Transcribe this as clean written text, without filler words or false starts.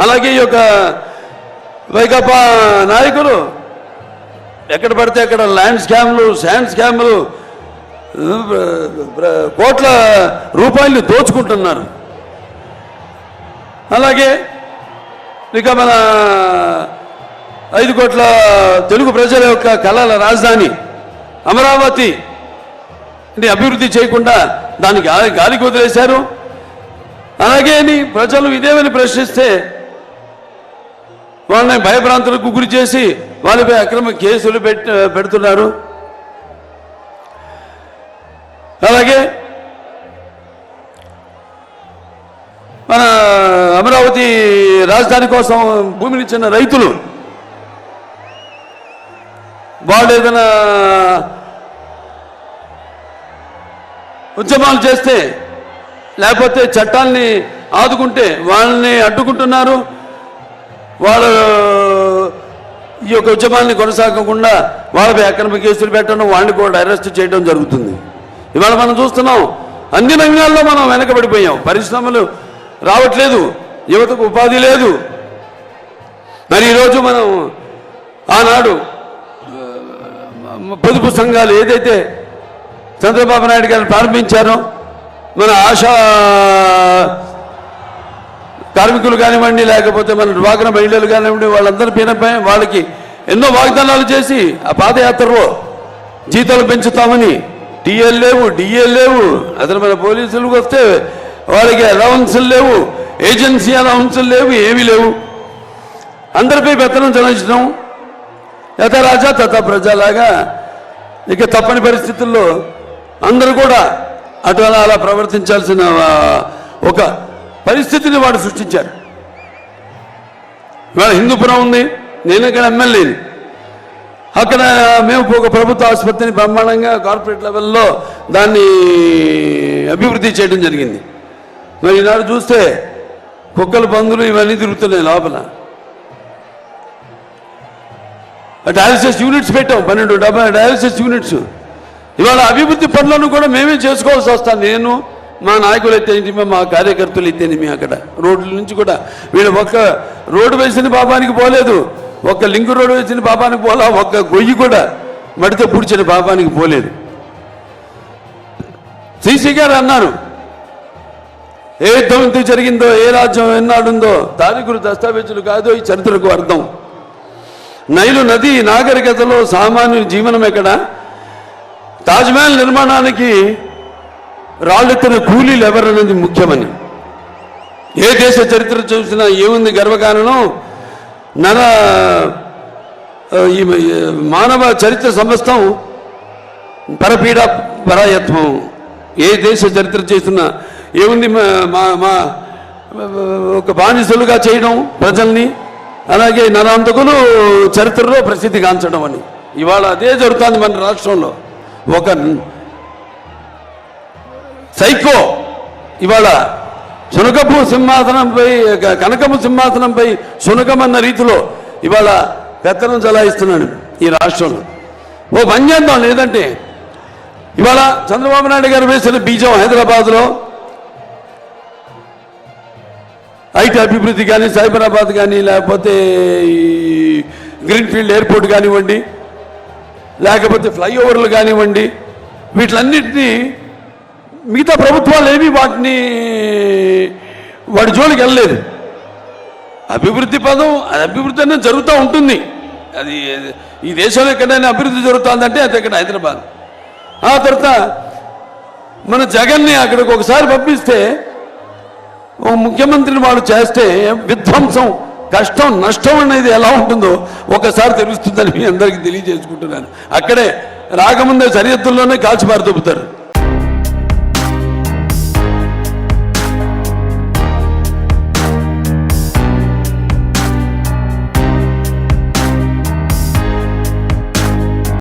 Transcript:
అలాగే ఈ యొక్క వైకాపా నాయకులు ఎక్కడ పడితే అక్కడ ల్యాండ్ స్కామ్లు, శాండ్ స్కామ్లు, కోట్ల రూపాయలు దోచుకుంటున్నారు. అలాగే ఇక మన 5 కోట్ల తెలుగు ప్రజల యొక్క కళల రాజధాని అమరావతి అభివృద్ధి చేయకుండా దానికి గాలికి వదిలేశారు. అలాగే ప్రజలు ఇదేమని ప్రశ్నిస్తే వాళ్ళని భయభ్రాంతులకు గురి చేసి వాళ్ళపై అక్రమ కేసులు పెడుతున్నారు. అలాగే మన అమరావతి రాజధాని కోసం భూమిని ఇచ్చిన రైతులు వాళ్ళు ఏదైనా ఉద్యమాలు చేస్తే లేకపోతే చట్టాన్ని ఆదుకుంటే వాళ్ళని అడ్డుకుంటున్నారు. వాళ్ళు ఈ యొక్క ఉద్యమాన్ని కొనసాగకుండా వాళ్ళపై అక్రమ కేసులు పెట్టడం, వాళ్ళని కూడా అరెస్ట్ చేయడం జరుగుతుంది. ఇవాళ మనం చూస్తున్నాం అన్ని రంగాల్లో మనం వెనకబడిపోయాం. పరిశ్రమలు రావట్లేదు, యువతకు ఉపాధి లేదు. మరి ఈరోజు మనం ఆనాడు పొదుపు సంఘాలు ఏదైతే చంద్రబాబు నాయుడు గారు ప్రారంభించారో, మన ఆశా కార్మికులు కానివ్వండి, లేకపోతే మన డ్వాక్రా మహిళలు కానివ్వండి, వాళ్ళందరి పైన వాళ్ళకి ఎన్నో వాగ్దానాలు చేసి ఆ పాదయాత్రలో జీతాలు పెంచుతామని, టీఎల్ లేవు, డిఎల్ లేవు, అసలు మన పోలీసులకు వస్తే వాళ్ళకి అలవెన్సులు లేవు, ఏజెన్సీ అలవెన్సులు లేవు, ఏమీ లేవు. అందరిపై పెత్తనం చెల్లించడం, యథ రాజా తథ ప్రజలాగా ఇక తప్పని పరిస్థితుల్లో అందరూ కూడా అటు అలా ప్రవర్తించాల్సిన ఒక పరిస్థితిని వాడు సృష్టించారు. ఇవాళ హిందూపురం ఉంది, నేను ఇక్కడ ఎమ్మెల్యేని. అక్కడ మేము ఒక ప్రభుత్వ ఆసుపత్రిని బ్రహ్మాండంగా కార్పొరేట్ లెవెల్లో దాన్ని అభివృద్ధి చేయడం జరిగింది. మరి ఈనాడు చూస్తే కుక్కలు, పందులు ఇవన్నీ తిరుగుతున్నాయి లోపల. డయాలసిస్ యూనిట్స్ పెట్టాం, 12 డయాలసిస్ యూనిట్స్. ఇవాళ అభివృద్ధి పనులను కూడా మేమే చేసుకోవాల్సి వస్తాను. నేను, మా నాయకులు అయితేనేమి, మా కార్యకర్తలు అయితేనేమి. అక్కడ రోడ్ల నుంచి కూడా వీళ్ళు ఒక్క రోడ్డు వేసిన పాపానికి పోలేదు, ఒక్క లింక్ రోడ్డు వేసిన పాపానికి పోలా, ఒక్క గొయ్యి కూడా మడితో పూడ్చిన పాపానికి పోలేదు. సీసీ గారు అన్నారు, ఏ యుద్ధం ఎంత జరిగిందో, ఏ రాజ్యం ఎన్నాడుందో తారీఖులు, దస్తావేజులు కాదో ఈ చరిత్రకు అర్థం. నైలు నది నాగరికతలో సామాన్య జీవనం ఎక్కడ? తాజ్మహల్ నిర్మాణానికి రాళ్ళెత్తిన కూలీలు ఎవరన్నది ముఖ్యమని. ఏ దేశ చరిత్ర చూసినా ఏముంది గర్వకారణం? ఈ మానవ చరిత్ర సమస్తం పరపీడ పరాయత్వం. ఏ దేశ చరిత్ర చేసినా ఏముంది? మా ఒక బానిసలుగా చేయడం ప్రజల్ని, అలాగే నరాంతకులు చరిత్రలో ప్రసిద్ధిగాంచడం అని. ఇవాళ అదే జరుగుతుంది మన రాష్ట్రంలో. ఒక సైకో ఇవాళ శునకపు సింహాసనంపై, కనకపు సింహాసనంపై శునకమన్న రీతిలో ఇవాళ పెత్తనం చలాయిస్తున్నాడు ఈ రాష్ట్రంలో. ఓ పని చేద్దాం, లేదంటే ఇవాళ చంద్రబాబు నాయుడు గారు వేసిన బీజం హైదరాబాద్లో ఐటీ అభివృద్ధి కానీ, సైబరాబాద్ కానీ, లేకపోతే ఈ గ్రీన్ఫీల్డ్ ఎయిర్పోర్ట్ కానివ్వండి, లేకపోతే ఫ్లైఓవర్లు కానివ్వండి, వీటిలన్నింటినీ మిగతా ప్రభుత్వాలు ఏమీ వాడి జోలికి వెళ్ళలేదు. అభివృద్ధి పదం, అభివృద్ధి అనేది జరుగుతూ ఉంటుంది. అది ఈ దేశంలో ఎక్కడైనా అభివృద్ధి జరుగుతుందంటే అది ఇక్కడ హైదరాబాద్. ఆ తర్వాత మన జగన్ని అక్కడికి ఒకసారి పంపిస్తే, ఓ ముఖ్యమంత్రిని వాడు చేస్తే విధ్వంసం, కష్టం, నష్టం అనేది ఎలా ఉంటుందో ఒకసారి తెలుస్తుందని మీ అందరికీ తెలియజేసుకుంటున్నాను. అక్కడే రాకముందే సరిహద్దుల్లోనే కాల్చిపారు దొబ్బుతారు.